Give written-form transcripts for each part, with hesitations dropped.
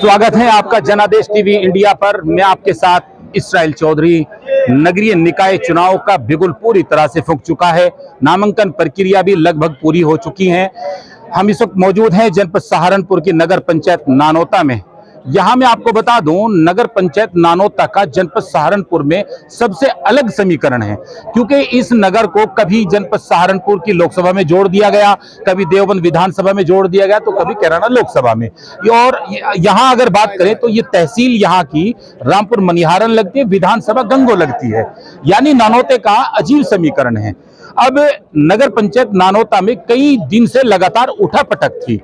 स्वागत है आपका जनादेश टीवी इंडिया पर। मैं आपके साथ इसराइल चौधरी। नगरीय निकाय चुनाव का बिगुल पूरी तरह से फूंक चुका है। नामांकन प्रक्रिया भी लगभग पूरी हो चुकी है। हम इस वक्त मौजूद हैं जनपद सहारनपुर की नगर पंचायत नानोता में। यहां मैं आपको बता दूं, नगर पंचायत नानोता का जनपद सहारनपुर में सबसे अलग समीकरण है, क्योंकि इस नगर को कभी जनपद सहारनपुर की लोकसभा में जोड़ दिया गया, कभी देवबंद विधानसभा में जोड़ दिया गया, तो कभी कैराना लोकसभा में। और यहां अगर बात करें तो ये तहसील यहां की रामपुर मनिहारन लगती है, विधानसभा गंगो लगती है। यानी नानोते का अजीब समीकरण है। अब नगर पंचायत नानोता में कई दिन से लगातार उठापटक थी।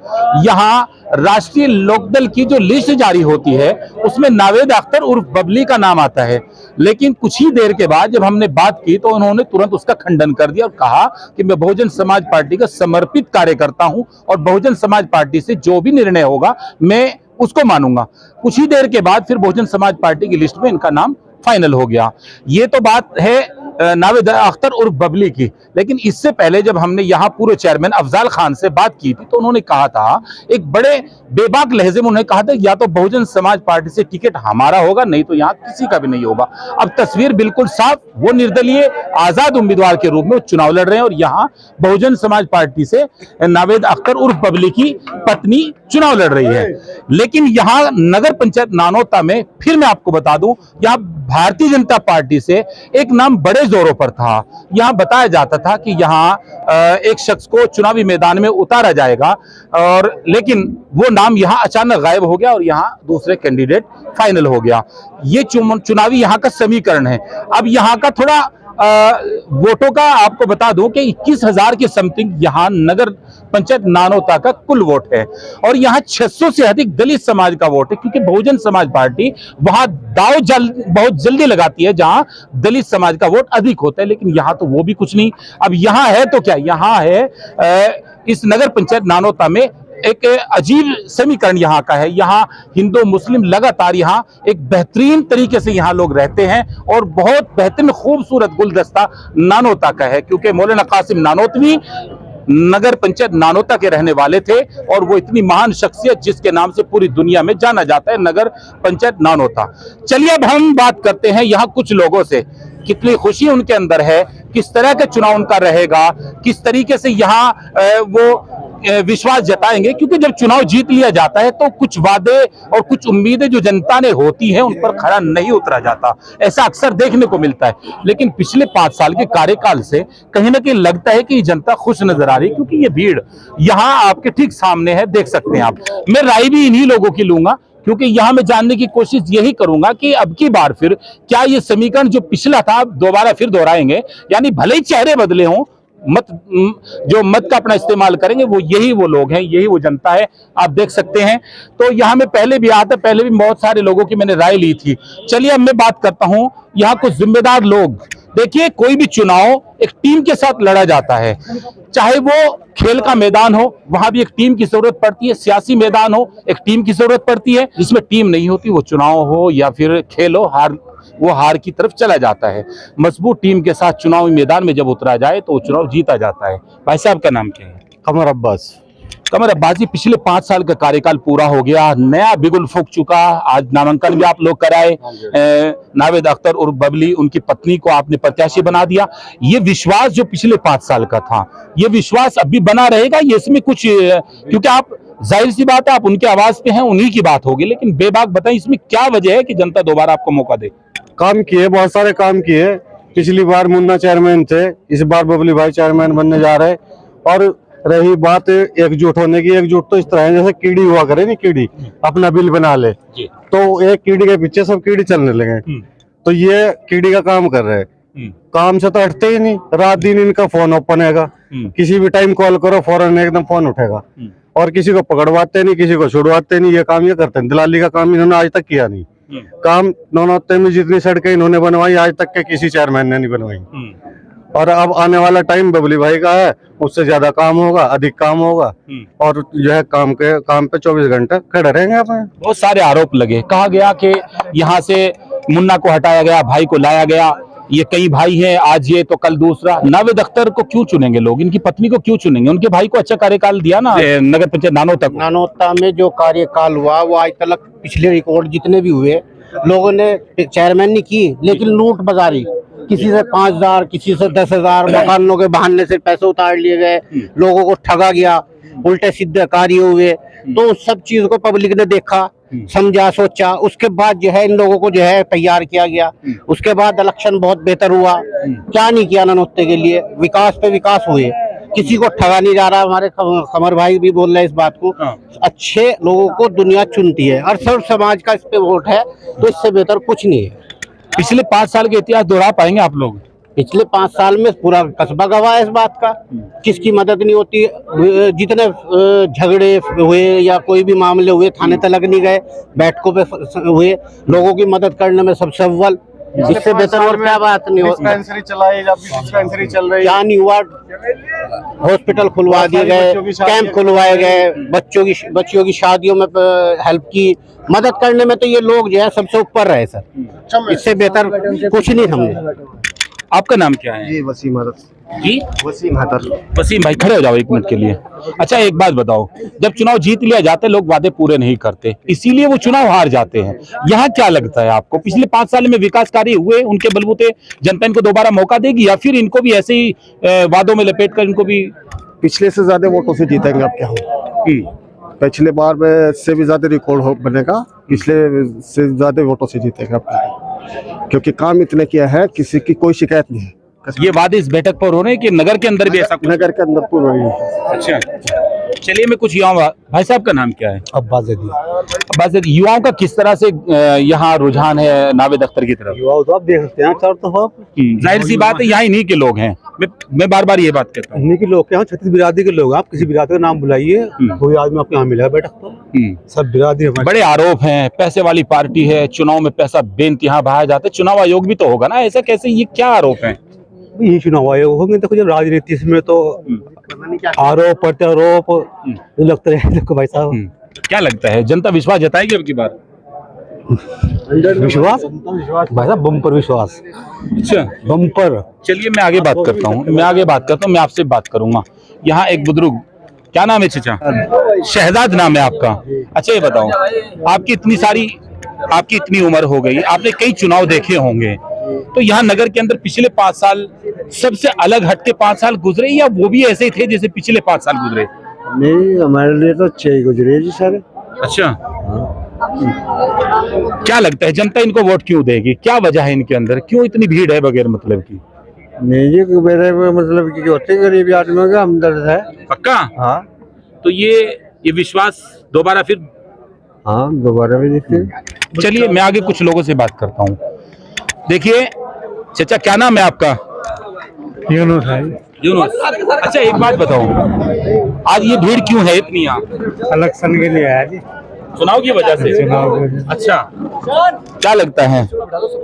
यहां राष्ट्रीय लोकदल की जो लिस्ट जारी होती है उसमें नावेद अख्तर उर्फ बबली का नाम आता है, लेकिन कुछ ही देर के बाद जब हमने बात की तो उन्होंने तुरंत उसका खंडन कर दिया और कहा कि मैं बहुजन समाज पार्टी का समर्पित कार्यकर्ता हूं और बहुजन समाज पार्टी से जो भी निर्णय होगा मैं उसको मानूंगा। कुछ ही देर के बाद फिर बहुजन समाज पार्टी की लिस्ट में इनका नाम फाइनल हो गया। ये तो बात है नावेद अख्तर उर्फ बबली की। लेकिन इससे पहले जब हमने यहाँ पूर्व चेयरमैन अफजाल खान से बात की थी तो उन्होंने कहा था, एक बड़े बेबाक लहजे में उन्होंने कहा था, या तो बहुजन समाज पार्टी से टिकट हमारा होगा, नहीं तो यहाँ किसी का भी नहीं होगा। अब तस्वीर बिल्कुल साफ, वो निर्दलीय आजाद उम्मीदवार के रूप में चुनाव लड़ रहे हैं और यहाँ बहुजन समाज पार्टी से नावेद अख्तर उर्फ बबली की पत्नी चुनाव लड़ रही है। लेकिन यहाँ नगर पंचायत नानोता में फिर मैं आपको बता दूं, यहाँ भारतीय जनता पार्टी से एक नाम बड़े जोरों पर था। यहां बताया जाता था कि यहां एक शख्स को चुनावी मैदान में उतारा जाएगा, और लेकिन वो नाम यहां अचानक गायब हो गया और यहां दूसरे कैंडिडेट फाइनल हो गया। ये चुनावी यहां का समीकरण है। अब यहां का थोड़ा वोटों का आपको बता दूं कि 21,000 के समथिंग यहां नगर पंचायत नानोता का कुल वोट है और यहां 600 से अधिक दलित समाज का वोट है, क्योंकि बहुजन समाज पार्टी वहां दाव बहुत जल्दी लगाती है जहां दलित समाज का वोट अधिक होता है। लेकिन यहां तो वो भी कुछ नहीं। अब यहां है तो क्या, यहां है इस नगर पंचायत नानोता में एक अजीब समीकरण यहाँ का है। यहाँ हिंदू मुस्लिम लगातार यहाँ एक बेहतरीन तरीके से यहाँ लोग रहते हैं और बहुत बेहतरीन खूबसूरत गुलदस्ता नानोता का है, क्योंकि मौलाना कासिम नानोतवी नगर पंचायत नानोता के रहने वाले थे और वो इतनी महान शख्सियत जिसके नाम से पूरी दुनिया में जाना जाता है, नगर पंचायत नानोता। चलिए अब हम बात करते हैं यहाँ कुछ लोगों से, कितनी खुशी उनके अंदर है, किस तरह का चुनाव उनका रहेगा, किस तरीके से यहाँ वो विश्वास जताएंगे। क्योंकि जब चुनाव जीत लिया जाता है तो कुछ वादे और कुछ उम्मीदें जो जनता ने होती हैं उन पर खरा नहीं उतरा जाता, ऐसा अक्सर देखने को मिलता है। लेकिन पिछले 5 साल के कार्यकाल से कहीं ना कहीं लगता है कि जनता खुश नजर आ रही है, क्योंकि ये भीड़ यहाँ आपके ठीक सामने है, देख सकते हैं आप। मैं राय भी इन्हीं लोगों की लूंगा, क्योंकि यहां मैं जानने की कोशिश यही करूंगा कि अब की बार फिर क्या ये समीकरण जो पिछला था दोबारा फिर दोहराएंगे। यानी भले ही चेहरे बदले हों, जो मत का अपना इस्तेमाल करेंगे वो लोग हैं, यही वो जनता है। आप देख सकते हैं। तो यहाँ में पहले भी आता, पहले भी बहुत सारे लोगों की मैंने राय ली थी। चलिए अब मैं बात करता हूँ यहाँ कुछ जिम्मेदार लोग। देखिए, कोई भी चुनाव एक टीम के साथ लड़ा जाता है, चाहे वो खेल का मैदान हो, वहां भी एक टीम की जरूरत पड़ती है, सियासी मैदान हो एक टीम की जरूरत पड़ती है। जिसमें टीम नहीं होती, वो चुनाव हो या फिर खेल हो, वो हार की तरफ चला जाता है। मजबूत टीम के साथ चुनावी मैदान में जब उतरा जाए तो वो चुनाव जीता जाता है। भाई साहब का नाम क्या है? कमर अब्बास। कमर अब्बास जी, पिछले 5 साल का कार्यकाल पूरा हो गया, नया बिगुल फूंक चुका। आज नामांकन भी आप लोग कराए, नावेद अख्तर और बबली उनकी पत्नी को आपने प्रत्याशी बना दिया। ये विश्वास जो पिछले 5 साल का था, ये विश्वास अभी बना रहेगा? ये इसमें कुछ, क्योंकि आप जाहिर सी बात है आप उनके आवाज पे हैं, उन्हीं की बात होगी, लेकिन बेबाक बताएं इसमें क्या वजह है कि जनता दोबारा आपको मौका दे? काम किए, बहुत सारे काम किए। पिछली बार मुन्ना चेयरमैन थे, इस बार बबली भाई चेयरमैन बनने जा रहे। और रही बात एकजुट होने की, एकजुट तो इस तरह है जैसे कीड़ी हुआ करे नहीं, कीड़ी अपना बिल बना ले तो एक कीड़ी के पीछे सब कीड़ी चलने लगे। तो ये कीड़ी का काम कर रहे हैं, काम से तो हटते ही नहीं। रात दिन इनका फोन ओपन हैगा, किसी भी टाइम कॉल करो फौरन एकदम फोन उठेगा। और किसी को पकड़वाते नहीं, किसी को छुड़वाते नहीं, ये काम ये करते हैं। दलाली का काम इन्होंने आज तक किया नहीं। काम नानोते में जितनी सड़कें इन्होंने बनवाई आज तक के किसी चेयरमैन ने नहीं बनवाई। और अब आने वाला टाइम बबली भाई का है, उससे ज्यादा काम होगा, अधिक काम होगा। और जो है काम पे 24 घंटे खड़े रहेंगे। अपने बहुत सारे आरोप लगे, कहा गया कि यहाँ से मुन्ना को हटाया गया, भाई को लाया गया। ये कई भाई हैं, आज ये तो कल दूसरा। नावेद अख्तर को क्यों चुनेंगे लोग, इनकी पत्नी को क्यों चुनेंगे? उनके भाई को अच्छा कार्यकाल दिया ना नगर पंचायत नानोता को। नानोता में जो कार्यकाल हुआ वो आज तक पिछले रिकॉर्ड जितने भी हुए लोगों ने चेयरमैन ने की, लेकिन लूट बाजारी, किसी से 5,000 किसी से 10,000 मकानों के बहाने से पैसे उतार लिए गए, लोगों को ठगा गया, उल्टे सीधे कार्य हुए। तो उस सब चीज को पब्लिक ने देखा, समझा, सोचा, उसके बाद जो है इन लोगों को जो है तैयार किया गया। उसके बाद इलेक्शन बहुत बेहतर हुआ। क्या नहीं किया नानोते के लिए, विकास पे विकास हुए, किसी को ठगा नहीं जा रहा। हमारे कमर भाई भी बोल रहे हैं इस बात को। अच्छे लोगों को दुनिया चुनती है और सर्व समाज का इस पे वोट है, तो इससे बेहतर कुछ नहीं है। पिछले 5 साल के इतिहास दोहरा पाएंगे आप लोग? पिछले 5 साल में पूरा कस्बा गवाह है इस बात का, किसकी मदद नहीं होती। जितने झगड़े हुए या कोई भी मामले हुए थाने तक नहीं गए, बैठकों पे हुए, लोगों की मदद करने में सबसे अव्वल। इससे बेहतर और क्या बात नहीं हो। डिस्पेंसरी चलाई, जब डिस्पेंसरी चल रही है, क्या नहीं हुआ, हॉस्पिटल खुलवा दिए गए, कैंप खुलवाए गए, बच्चों की शादियों में हेल्प की, मदद करने में तो ये लोग जो है सबसे ऊपर रहे सर। इससे बेहतर कुछ नहीं समझे। आपका नाम क्या है? जी वसीम हैदर। जी वसीम हैदर। वसीम भाई खड़े हो जाओ 1 मिनट के लिए। अच्छा एक बात बताओ, जब चुनाव जीत लिया जाता है लोग वादे पूरे नहीं करते, इसीलिए वो चुनाव हार जाते हैं। यहाँ क्या लगता है आपको, पिछले 5 साल में विकास कार्य हुए, उनके बलबूते जनता इनको दोबारा मौका देगी या फिर इनको भी ऐसे ही वादों में लपेट कर इनको भी? पिछले से ज्यादा वोटों से जीतेंगे आप क्या हो। पिछले बार में से भी ज्यादा रिकॉर्ड बनेगा, पिछले से ज्यादा वोटों से जीतेंगे आप, क्योंकि काम इतने किया है, किसी की कोई शिकायत नहीं है। ये वादे इस बैठक पर हो रहे हैं कि नगर के अंदर भी ऐसा कुछ? नगर के अंदर पूरा ही है। अच्छा चलिए, मैं कुछ युवाओं, भाई साहब का नाम क्या है? अब्बास अब्बास। युवाओं का किस तरह से यहाँ रुझान है नावेद अख्तर की तरफ? युवा तो आप देख सकते हैं चारों तरफ, जाहिर सी बात है यहाँ इन्हीं के लोग हैं। मैं बार बार ये बात कहता हूँ, इन्हीं के लोग हैं, 36 बिरादरी के लोग। आप किसी बिरादरी का नाम बुलाइए, कोई आदमी आपके यहाँ मिलेगा बैठक तो सब बिरादरी। बड़े आरोप हैं, पैसे वाली पार्टी है, चुनाव में पैसा बेइंतहा बहाया जाता है। चुनाव आयोग भी तो होगा ना, ऐसा कैसे, ये क्या आरोप है? ये चुनाव आयोग होंगे, देखो जब राजनीति इसमें तो आरोप प्रत्यारोप लगते हैं। देखो भाई साहब, क्या लगता है जनता विश्वास जताएगी अब की बार? विश्वास भाई साहब, बम्पर विश्वास। अच्छा बम्पर। चलिए मैं आगे बात करता हूँ, मैं आपसे बात करूंगा। यहाँ एक बुजुर्ग, क्या नाम है चाचा? शहजाद नाम है आपका। अच्छा ये बताओ, आपकी इतनी उम्र हो गई, आपने कई चुनाव देखे होंगे, तो यहाँ नगर के अंदर पिछले 5 साल सबसे अलग हटके 5 साल गुजरे या वो भी ऐसे ही थे जैसे पिछले 5 साल गुजरे? नहीं, हमारे लिए तो 6 गुजरे जी सर। अच्छा क्या लगता है जनता इनको वोट क्यों देगी, क्या वजह है इनके अंदर, क्यों इतनी भीड़ है बगैर मतलब की? नहीं जी, मेरे मतलब की होते गरीब आदमियों का हमदर्द है। पक्का? हाँ। तो ये विश्वास दोबारा फिर? हाँ दोबारा भी देखते। चलिए मैं आगे कुछ लोगों से बात करता हूँ। देखिए चाचा, क्या नाम है आपका? यूनुस है। यूनुस। अच्छा एक बात बताओ, आज ये भीड़ क्यों है इतनी यहाँ? इलेक्शन के लिए है जी, चुनाव की वजह से? अच्छा क्या लगता है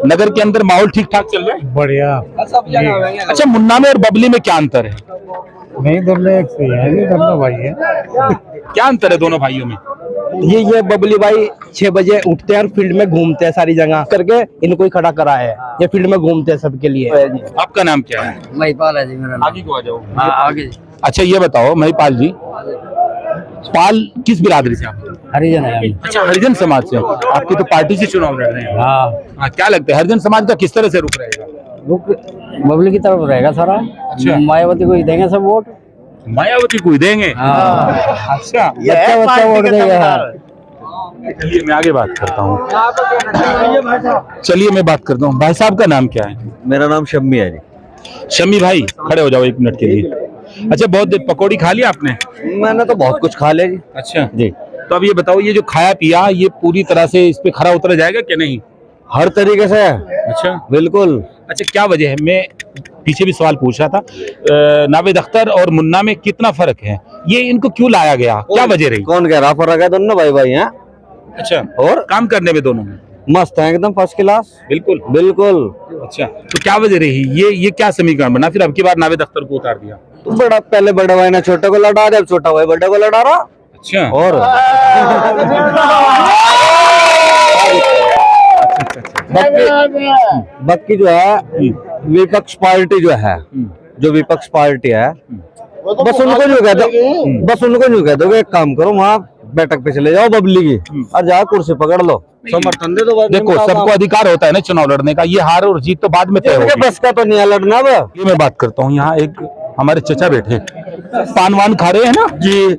नगर के अंदर माहौल ठीक ठाक चल रहा है? बढ़िया। अच्छा मुन्ना में और बबली में क्या अंतर है? नहीं, दोनों एक से है जी, दोनों भाई है। क्या अंतर है दोनों भाइयों में? ये बबली भाई 6 बजे उठते हैं और फील्ड में घूमते हैं, सारी जगह करके इनको ही खड़ा करा है। ये फील्ड में घूमते हैं सबके लिए। आपका नाम क्या है? महिपाल है जी मेरा नाम। आगे को आ जाओ। आगे। अच्छा ये बताओ महिपाल जी, पाल किस बिरादरी से आप? हरिजन है। अच्छा हरिजन समाज से। आपकी तो पार्टी से चुनाव लड़ रहे हैं। हाँ, क्या लगता है हरिजन समाज का किस तरह से रुख रहेगा? रुख बबली की तरफ रहेगा सारा। अच्छा। मायावती को ही देंगे सब वोट। मायावती को ही देंगे? अच्छा बच्चा वोट देगा। चलिए मैं आगे बात करता हूँ। चलिए मैं बात करता हूँ। भाई साहब का नाम क्या है? मेरा नाम शम्मी है जी। शम्मी भाई खड़े हो जाओ 1 मिनट के लिए। अच्छा बहुत देर पकौड़ी खा लिया आपने? मैंने तो बहुत कुछ खा लिया जी। अच्छा जी। तो अब ये बताओ, ये जो खाया पिया ये पूरी तरह से इस पे खरा उतरा जाएगा कि नहीं? हर तरीके से। अच्छा बिल्कुल। अच्छा क्या वजह है? मैं पीछे भी सवाल पूछ रहा था, नावेद अख्तर और मुन्ना में कितना फर्क है, ये इनको क्यों लाया गया, क्या वजह रही? कौन कह रहा फर्क है, दोनों भाई भाई हैं। अच्छा और काम करने में दोनों में मस्त है एकदम फर्स्ट क्लास। बिल्कुल बिल्कुल। अच्छा तो क्या वजह रही, ये क्या समीकरण बना फिर अब की बार नावेद अख्तर को उतार दिया? तो बड़ा पहले बड़ा भाई ने छोटे को लड़ा रहा, छोटा भाई बड़े को लड़ा रहा। अच्छा और बाकी जो है विपक्ष पार्टी जो है, जो विपक्ष पार्टी है, बस उनको जो कह दो, बस उनको जो कह दो एक काम करो, वहाँ बैठक पे चले जाओ बबली की और जाओ कुर्सी पकड़ लो, समर्थन दे दो। देखो, सबको अधिकार होता है ना चुनाव लड़ने का, ये हार और जीत तो बाद में तय होगी। बस का तो नहीं है लड़ना। ये मैं बात करता हूँ, यहाँ एक हमारे चचा बैठे, पान वान खा रहे हैं ना जी,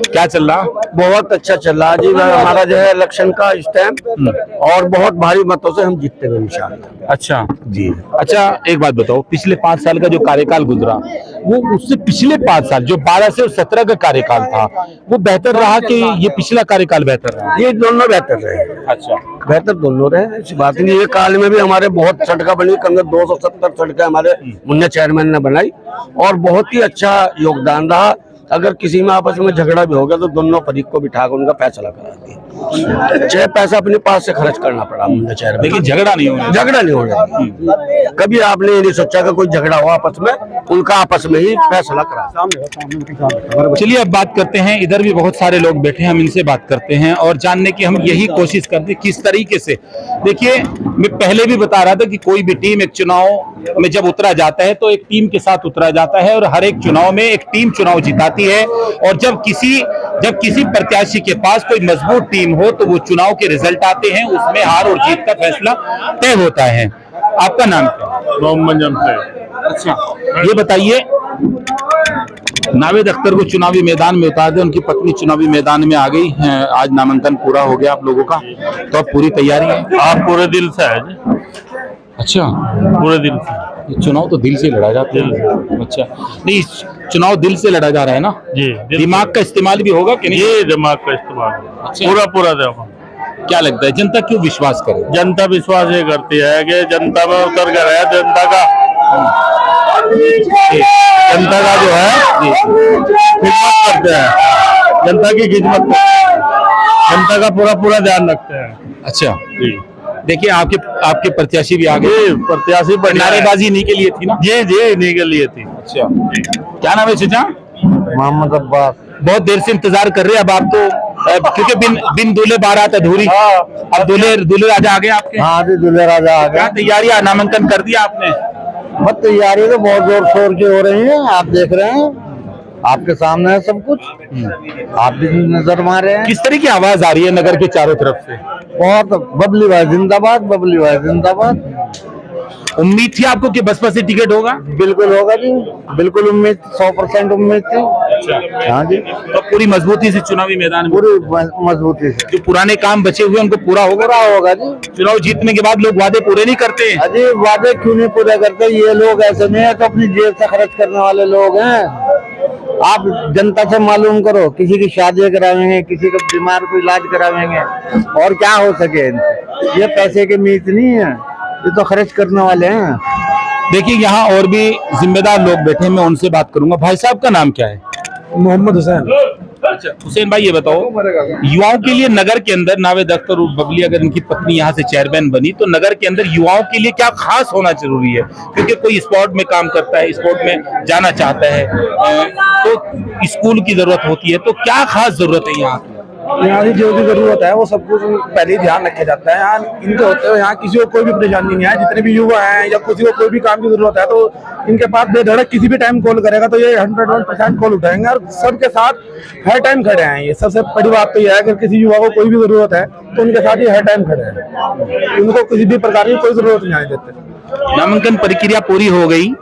क्या चल रहा? बहुत अच्छा चल रहा जी। हमारा जो है इलेक्शन का इस टाइम, और बहुत भारी मतों से हम जीतते हुए इंशाल्लाह। अच्छा जी। अच्छा, एक बात बताओ, पिछले 5 साल का जो कार्यकाल गुजरा, वो उससे पिछले 5 साल जो 12 से 17 का कार्यकाल था, वो बेहतर रहा कि ये पिछला कार्यकाल बेहतर रहा? ये दोनों बेहतर रहे। अच्छा, बेहतर दोनों रहे, ऐसी बात नहीं। ये काल में भी हमारे बहुत सड़कें बनी, कम से 270 सड़कें हमारे मुन्ना चेयरमैन ने बनाई, और बहुत ही अच्छा योगदान रहा। अगर किसी में आपस में झगड़ा भी हो गया तो दोनों फरीक को बिठाकर उनका फैसला करा दिया, चाहे पैसा अपने पास से खर्च करना पड़ा मुन्ना चेयरमैन। लेकिन झगड़ा नहीं होगा, झगड़ा नहीं होगा। कभी आपने ये नहीं सोचा कि कोई झगड़ा हो आपस में, उनका आपस में ही फैसला करा। चलिए अब बात करते हैं, इधर भी बहुत सारे लोग बैठे हैं, हम इनसे बात करते हैं और जानने की हम यही कोशिश करते हैं किस तरीके से। देखिए, मैं पहले भी बता रहा था कि कोई भी टीम एक चुनाव में जब उतरा जाता है तो एक टीम के साथ उतरा जाता है, और हर एक चुनाव में एक टीम चुनाव जिताती है। और जब किसी प्रत्याशी के पास कोई मजबूत टीम हो तो वो चुनाव के रिजल्ट आते हैं, उसमें हार और जीत का फैसला तय होता है। आपका नाम क्या है? मोहम्मद जमशेद। अच्छा, ये बताइए, नावेद अख्तर को चुनावी मैदान में उतार दे, उनकी पत्नी चुनावी मैदान में आ गई है, आज नामांकन पूरा हो गया आप लोगों का, तो अब पूरी तैयारी है? आप पूरे दिल से है जी। अच्छा, पूरे दिल से। ये चुनाव तो दिल से लड़ा जाता है। अच्छा, नहीं, चुनाव दिल से लड़ा जा रहा है ना जी, दिमाग का इस्तेमाल भी होगा कि नहीं? ये दिमाग का इस्तेमाल अच्छा। पूरा दिमाग। क्या लगता है जनता क्यों विश्वास करे? जनता विश्वास ये करती है कि जनता में उतर कर है, जनता का जो है खिदमत करते हैं, जनता की खिदमत करते हैं, जनता का पूरा ध्यान रखते हैं। अच्छा जी, देखिए, आपके प्रत्याशी भी आगे, प्रत्याशी नारेबाजी नहीं के लिए थी ना? जी, इन्हीं के लिए थी। अच्छा, क्या नाम है चाचा? मोहम्मद अब्बास। बहुत देर से इंतजार कर रहे हैं अब आप तो, क्योंकि बिन दूल्हे बारात अधूरी। अब दूल्हे राजा आ गए आपके। हाँ जी, दूल्हे राजा आ क्या तैयारियां, नामांकन कर दिया आपने? बस तैयारी तो बहुत जोर शोर की हो रही है, आप देख रहे हैं, आपके सामने है सब कुछ, आप भी नजर मारे हैं। किस तरह की आवाज आ रही है नगर के चारों तरफ से? बहुत बबली भाई जिंदाबाद, बबली भाई जिंदाबाद। उम्मीद थी आपको कि बसपा से टिकट होगा? बिल्कुल होगा जी, बिल्कुल उम्मीद, 100% उम्मीद थी। हाँ जी, तो पूरी मजबूती से चुनावी मैदान में, पूरी मजबूती से। जो पुराने काम बचे हुए उनको पूरा होगा जी। चुनाव जीतने के बाद लोग वादे पूरे नहीं करते हैं। अजी, वादे क्यों नहीं पूरे करते? ये लोग ऐसे नहीं है तो अपनी जेब से खर्च करने वाले लोग हैं। आप जनता से मालूम करो, किसी की शादी करावेंगे, किसी का बीमार को इलाज करावेंगे, और क्या हो सके इनसे? ये पैसे की मीत नहीं है, ये तो खर्च करने वाले हैं। देखिए, यहाँ और भी जिम्मेदार लोग बैठे हैं, मैं उनसे बात करूंगा। भाई साहब का नाम क्या है? मोहम्मद हुसैन। अच्छा, हुसैन भाई, ये बताओ, युवाओं के लिए नगर के अंदर नावेद अख्तर और बबली, अगर इनकी पत्नी यहाँ से चेयरमैन बनी, तो नगर के अंदर युवाओं के लिए क्या खास होना जरूरी है? क्योंकि कोई स्पोर्ट में काम करता है, स्पोर्ट में जाना चाहता है, तो स्कूल की जरूरत होती है, तो क्या खास जरूरत है यहाँ की? यहाँ की जो भी जरूरत है वो सब कुछ पहले ही ध्यान रखा जाता है। यहाँ इनके होते हुए यहाँ किसी को कोई भी परेशानी नहीं है। जितने भी युवा हैं या किसी को कोई भी काम की जरूरत है तो इनके पास बेधड़क किसी भी टाइम कॉल करेगा तो ये 101% कॉल उठाएंगे और सबके साथ हर टाइम खड़े हैं। ये सबसे बड़ी बात तो ये है कि किसी युवा को कोई भी जरूरत है तो उनके साथ ये हर टाइम खड़े हैं, उनको किसी भी प्रकार की कोई जरूरत नहीं आने देते। नामांकन प्रक्रिया पूरी हो गई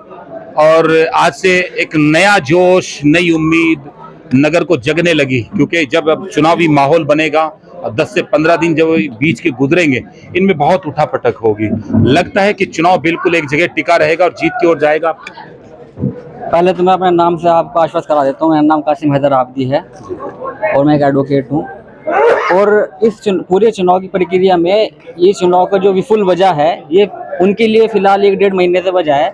और आज से एक नया जोश, नई उम्मीद नगर को जगने लगी, क्योंकि जब अब चुनावी माहौल बनेगा, 10 से 15 दिन जब बीच के गुजरेंगे, इनमें बहुत उठापटक होगी। लगता है कि चुनाव बिल्कुल एक जगह टिका रहेगा और जीत की ओर जाएगा। पहले तो मैं अपने नाम से आपको आश्वस्त करा देता हूँ। मेरा नाम कासिम हैदर आबदी है और मैं एक एडवोकेट हूँ। और इस पूरे चुनाव की प्रक्रिया में ये चुनाव का जो विफुल वजह है, ये उनके लिए फिलहाल 1-1.5 महीने से वजह है।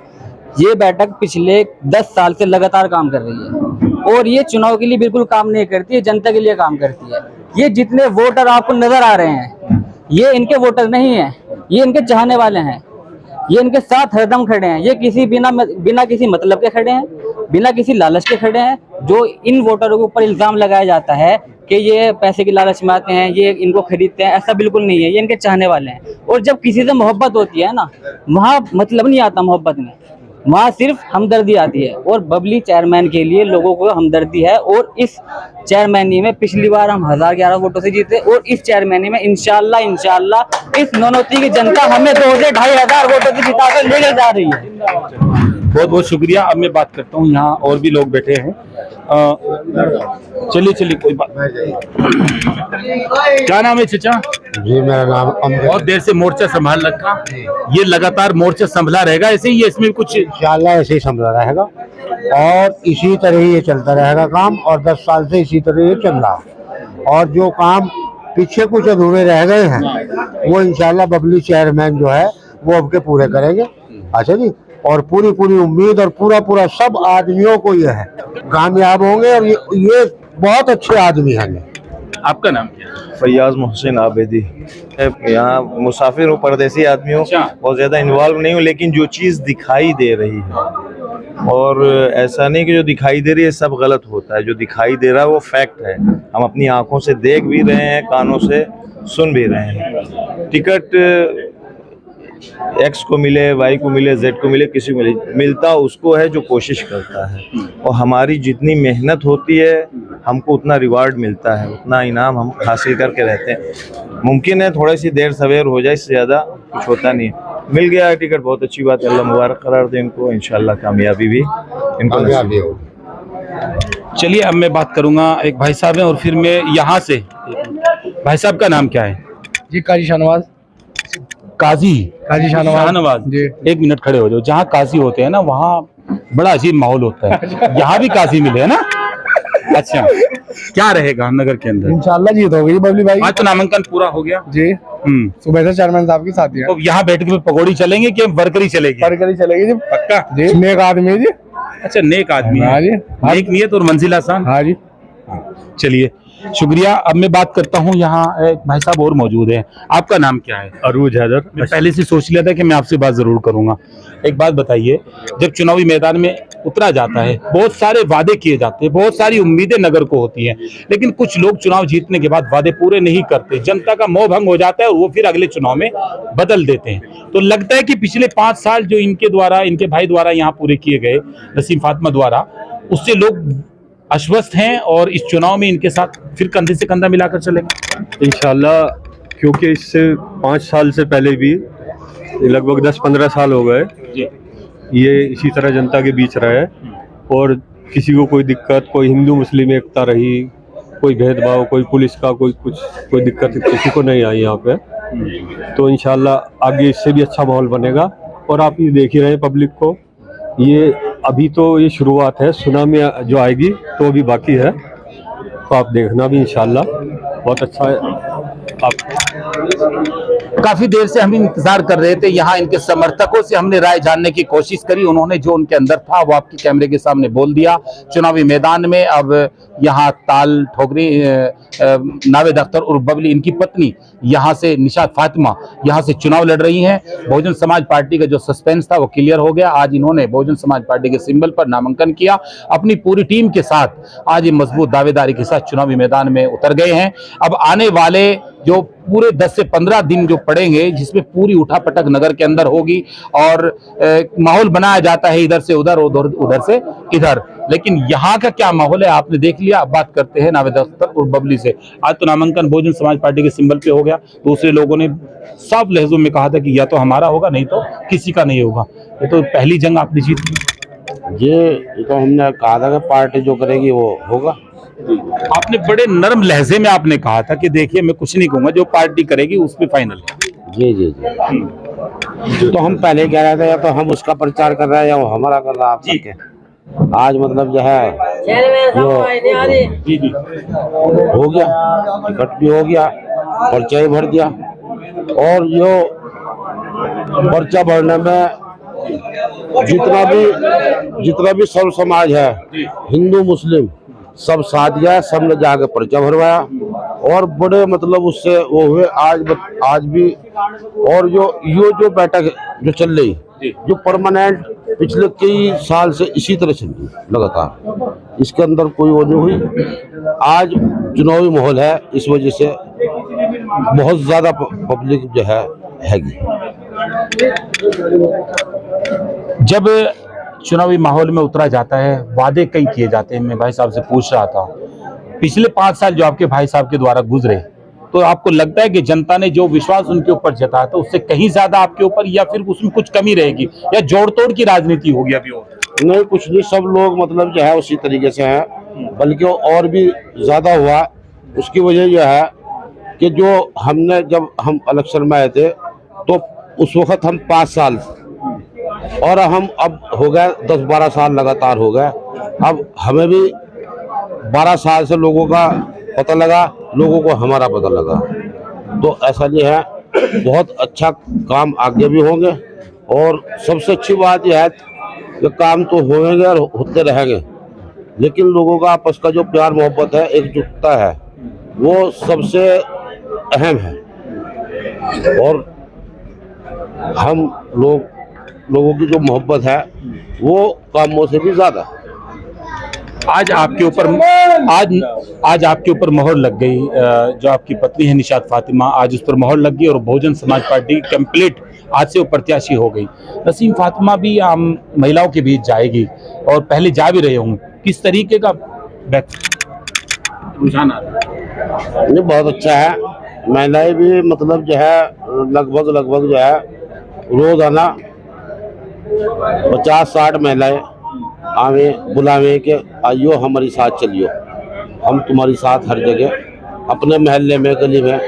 ये बैठक पिछले 10 साल से लगातार काम कर रही है और ये चुनाव के लिए बिल्कुल काम नहीं करती है, जनता के लिए काम करती है। ये जितने वोटर आपको नजर आ रहे हैं, ये इनके वोटर नहीं हैं, ये इनके चाहने वाले हैं। ये इनके साथ हरदम खड़े हैं। ये बिना किसी मतलब के खड़े हैं, बिना किसी लालच के खड़े हैं। जो इन वोटरों के ऊपर इल्जाम लगाया जाता है कि ये पैसे की लालच में आते हैं, ये इनको खरीदते हैं, ऐसा बिल्कुल नहीं है। ये इनके चाहने वाले हैं। और जब किसी से मोहब्बत होती है ना, वहाँ मतलब नहीं आता मोहब्बत में, वहाँ सिर्फ हमदर्दी आती है। और बबली चेयरमैन के लिए लोगों को हमदर्दी है। और इस चेयरमैनी में पिछली बार हम 1011 वोटों से जीते, और इस चेयरमैनी में इंशाल्लाह इस नौनौती की जनता हमें 2 से 2500 वोटों से जिताकर लेकर जा रही है। बहुत बहुत शुक्रिया। अब मैं बात करता हूँ, यहाँ और भी लोग बैठे हैं। चलिए कोई बात। क्या नाम है चचा? जी मेरा नाम बहुत देर से मोर्चा संभाल रखा, ये लगातार मोर्चा संभला रहेगा ऐसे ही? इसमें कुछ इंशाल्लाह ऐसे ही संभला रहेगा और इसी तरह ही ये चलता रहेगा काम। और 10 साल से इसी तरह ये चल रहा है। और जो काम पीछे कुछ अधूरे रह गए हैं वो इंशाल्लाह बबली चेयरमैन जो है वो अब के पूरे करेंगे। अच्छा जी। और पूरी उम्मीद और पूरा सब आदमियों को ये है कामयाब होंगे। और ये बहुत अच्छे आदमी हैं। आपका नाम क्या है? फैयाज मोहसिन आबेदी। यहाँ मुसाफिर हूँ, परदेसी आदमी हूँ, बहुत ज़्यादा इन्वॉल्व नहीं हूँ, लेकिन जो चीज़ दिखाई दे रही है, और ऐसा नहीं कि जो दिखाई दे रही है सब गलत होता है, जो दिखाई दे रहा है वो फैक्ट है। हम अपनी आंखों से देख भी रहे हैं, कानों से सुन भी रहे हैं। टिकट एक्स को मिले, वाई को मिले, जेड को मिले, किसी को मिले, मिलता उसको है जो कोशिश करता है। और हमारी जितनी मेहनत होती है हमको उतना रिवार्ड मिलता है, उतना इनाम हम हासिल करके रहते हैं। मुमकिन है थोड़ी सी देर सवेर हो जाए, इससे ज़्यादा कुछ होता नहीं है। मिल गया है टिकट, बहुत अच्छी बात है। अल्लाह मुबारक करार दे इनको, इंशाल्लाह कामयाबी भी इनको नसीब हो। चलिए अब मैं बात करूंगा, एक भाई साहब हैं और फिर मैं यहाँ से। भाई साहब का नाम क्या है? जी काजी शाहनवाज। काजी शाहनवाज जी। 1 मिनट खड़े हो जाओ। जहाँ काजी होते हैं ना वहाँ बड़ा अजीब माहौल होता है। यहाँ भी काजी मिले है ना? अच्छा, क्या रहेगा नगर के अंदर? इंशाल्लाह जीत होगी बबली भाई। आज तो नामांकन पूरा हो गया जी। सुबह से चेयरमैन साहब की साथी है। तो यहाँ बैठ के पकौड़ी चलेंगे कि वर्करी चलेगी? वर्करी चलेगी जी, पक्का जी। नेक आदमी जी। अच्छा, नेक आदमी है। हाँ जी। नेक नियत और मंजिल आसान। हाँ जी। चलिए शुक्रिया। अब मैं बात करता हूँ, यहाँ एक भाई साहब और मौजूद हैं। आपका नाम क्या है? अरूज हैदर। मैं पहले से सोच लिया था कि मैं आपसे बात जरूर करूंगा। एक बात बताइए, जब चुनावी मैदान में उतरा जाता है, बहुत सारे वादे किए जाते हैं, बहुत सारी उम्मीदें नगर को होती हैं, लेकिन कुछ लोग चुनाव जीतने के बाद वादे पूरे नहीं करते, जनता का मोह भंग हो जाता है और वो फिर अगले चुनाव में बदल देते हैं। तो लगता है कि पिछले 5 साल जो इनके भाई द्वारा यहाँ पूरे किए गए, नसीम फातिमा द्वारा, उससे लोग आश्वस्त हैं और इस चुनाव में इनके साथ फिर कंधे से कंधा मिलाकर चलेंगे इंशाल्लाह। क्योंकि इससे 5 साल से पहले भी लगभग 10-15 साल हो गए ये इसी तरह जनता के बीच रहे, और किसी को कोई दिक्कत, कोई हिंदू मुस्लिम एकता रही, कोई भेदभाव, कोई पुलिस का कोई दिक्कत किसी को नहीं आई यहाँ पे। तो इंशाल्लाह आगे इससे भी अच्छा माहौल बनेगा। और आप ये देख ही रहे हैं पब्लिक को, ये अभी तो ये शुरुआत है, सुनामी जो आएगी तो अभी बाकी है, तो आप देखना भी इंशाल्लाह बहुत अच्छा है। काफी देर से हम इंतजार कर रहे थे। यहाँ इनके समर्थकों से हमने राय जानने की कोशिश करी, उन्होंने जो उनके अंदर था वो आपके कैमरे के सामने बोल दिया। चुनावी मैदान में अब यहाँ ताल ठोकरी नावेद अख्तर उर्फ बबली, इनकी पत्नी यहाँ से निशात फातिमा यहाँ से चुनाव लड़ रही हैं। बहुजन समाज पार्टी का जो सस्पेंस था वो क्लियर हो गया। आज इन्होंने बहुजन समाज पार्टी के सिंबल पर नामांकन किया, अपनी पूरी टीम के साथ आज ये मजबूत दावेदारी के साथ चुनावी मैदान में उतर गए हैं। अब आने वाले जो पूरे 10 से 15 दिन जो पड़ेंगे, जिसमें पूरी उठापटक नगर के अंदर होगी और माहौल बनाया जाता है इधर से उधर, उधर से इधर, लेकिन यहाँ का क्या माहौल है आपने देख लिया। अब बात करते हैं नावेद अख्तर और बबली से। आज तो नामांकन बहुजन समाज पार्टी के सिंबल पे हो गया, दूसरे लोगों ने साफ लहजों में कहा था कि या तो हमारा होगा नहीं तो किसी का नहीं होगा। ये तो पहली जंग आपने जीत ली। ये तो हमने कहा था कि पार्टी जो करेगी वो होगा। आपने बड़े नरम लहजे में आपने कहा था कि देखिए मैं कुछ नहीं कहूंगा, जो पार्टी करेगी उस पे फाइनल है। जी जी जी। तो हम पहले कह रहे थे या तो हम उसका प्रचार कर रहे हैं या वो हमारा कर रहा है। आप जी। आज मतलब जो है जी जी हो गया, टिकट भी हो गया, पर्चा ही भर दिया। और जो पर्चा भरने में जितना भी सर्व समाज है, हिंदू मुस्लिम सब साथ गया, सबने जाके पर्चा भरवाया। और बड़े मतलब उससे वो हुए आज भी। और जो बैठक जो चल रही, जो परमानेंट पिछले कई साल से इसी तरह चल रही लगातार, इसके अंदर कोई वो नहीं हुई। आज चुनावी माहौल है, इस वजह से बहुत ज्यादा पब्लिक जो हैगी। जब चुनावी माहौल में उतरा जाता है, वादे कई किए जाते हैं। मैं भाई साहब से पूछ रहा था, पिछले 5 साल जो आपके भाई साहब के द्वारा गुजरे, तो आपको लगता है कि जनता ने जो विश्वास उनके ऊपर जताया था उससे कहीं ज्यादा आपके ऊपर, या फिर उसमें कुछ कमी रहेगी, या जोड़ तोड़ की राजनीति होगी अभी? और नहीं, कुछ नहीं, सब लोग मतलब जो है उसी तरीके से हैं, बल्कि और भी ज्यादा हुआ। उसकी वजह यह है कि जो हमने जब हम इलेक्शन में आए थे तो उस वक्त हम 5 साल, और हम अब हो गए 10-12 साल लगातार हो गए। अब हमें भी 12 साल से लोगों का पता लगा, लोगों को हमारा पता लगा। तो ऐसा नहीं है, बहुत अच्छा काम आगे भी होंगे। और सबसे अच्छी बात यह है कि काम तो होंगे और होते रहेंगे, लेकिन लोगों का आपस का जो प्यार मोहब्बत है, एकजुटता है, वो सबसे अहम है। और हम लोगों की जो मोहब्बत है वो कामों से भी ज्यादा। आज आपके ऊपर मोहर लग गई, जो आपकी पत्नी है निशात फातिमा, आज उस पर मोहर लग गई और बहुजन समाज पार्टी कंप्लीट आज से वो प्रत्याशी हो गई। नसीम फातिमा भी आम महिलाओं के बीच जाएगी और पहले जा भी रहे होंगे, किस तरीके का रुझान आ रहा है? ये बहुत अच्छा है। महिलाएं भी मतलब जो है लगभग जो है रोजाना 50-60 महिलाएं आवे बुलावे के आइयो हमारी साथ चलियो, हम तुम्हारी साथ हर जगह, अपने मोहल्ले में गली में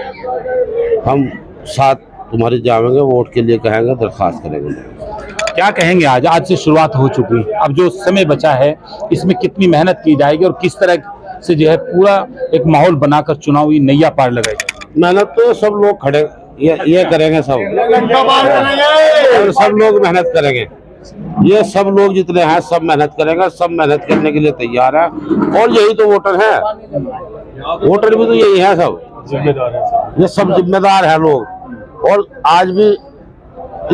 हम साथ तुम्हारे जाएंगे, वोट के लिए कहेंगे, दरख्वास्त करेंगे। क्या कहेंगे? आज से शुरुआत हो चुकी, अब जो समय बचा है इसमें कितनी मेहनत की जाएगी और किस तरह से जो है पूरा एक माहौल बनाकर चुनावी नैया पार लगाई जाएगी? मेहनत तो सब लोग खड़े ये करेंगे, सब लोग मेहनत करेंगे। ये सब लोग जितने हैं सब मेहनत करेंगे, सब मेहनत करने के लिए तैयार है। और यही तो वोटर है, वोटर भी तो यही है, सब जिम्मेदार है, ये सब जिम्मेदार है लोग। और आज भी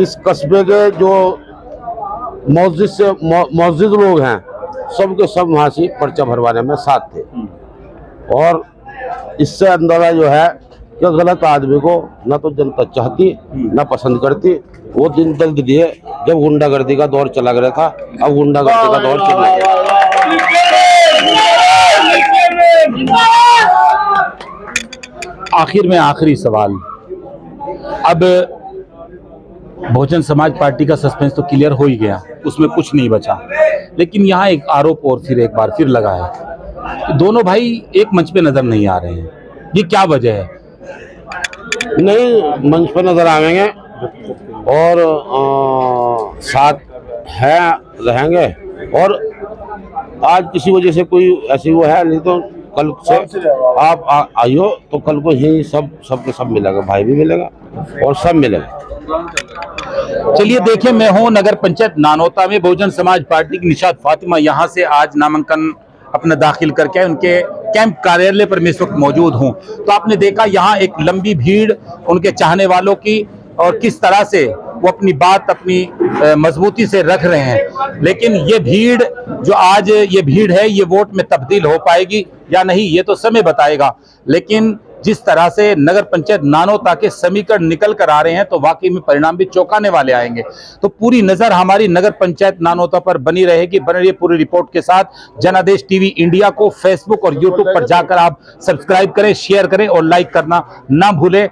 इस कस्बे के जो मस्जिद लोग हैं, सब के सब वहाँ से पर्चा भरवाने में साथ थे। और इससे अंदाजा जो है कि गलत आदमी को न तो जनता चाहती न पसंद करती। वो दिन तक दिए जब गुंडागर्दी का दौर चला गया था, अब गुंडागर्दी का दौर चल गया। आखिर में आखिरी सवाल, अब बहुजन समाज पार्टी का सस्पेंस तो क्लियर हो ही गया, उसमें कुछ नहीं बचा, लेकिन यहाँ एक आरोप और फिर एक बार फिर लगा है कि दोनों भाई एक मंच पे नजर नहीं आ रहे हैं। ये क्या वजह है? नहीं, मंच पर नजर आवेंगे और साथ हैं, रहेंगे। और आज किसी वजह से कोई ऐसी वो है, नहीं तो कल से आप आइयो तो कल को ही सबके सब मिलेगा, भाई भी मिलेगा और सब मिलेगा। चलिए देखिए, मैं हूं नगर पंचायत नानोता में, बहुजन समाज पार्टी की निशात फातिमा यहां से आज नामांकन अपना दाखिल करके आए, उनके कैंप कार्यालय पर मैं इस वक्त मौजूद हूं। तो आपने देखा यहाँ एक लंबी भीड़ उनके चाहने वालों की, और किस तरह से वो अपनी बात अपनी मजबूती से रख रहे हैं। लेकिन ये भीड़ जो आज ये भीड़ है, ये वोट में तब्दील हो पाएगी या नहीं, ये तो समय बताएगा। लेकिन जिस तरह से नगर पंचायत नानोता के समीकरण निकल कर आ रहे हैं, तो वाकई में परिणाम भी चौंकाने वाले आएंगे। तो पूरी नजर हमारी नगर पंचायत नानोता पर बनी रहेगी। बने रहिए पूरी रिपोर्ट के साथ। जनादेश टीवी इंडिया को फेसबुक और यूट्यूब पर जाकर आप सब्सक्राइब करें, शेयर करें और लाइक करना ना भूलें।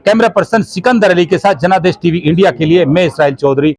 कैमरा पर्सन सिकंदर अली के साथ जनादेश टीवी इंडिया के लिए मैं इसराइल चौधरी।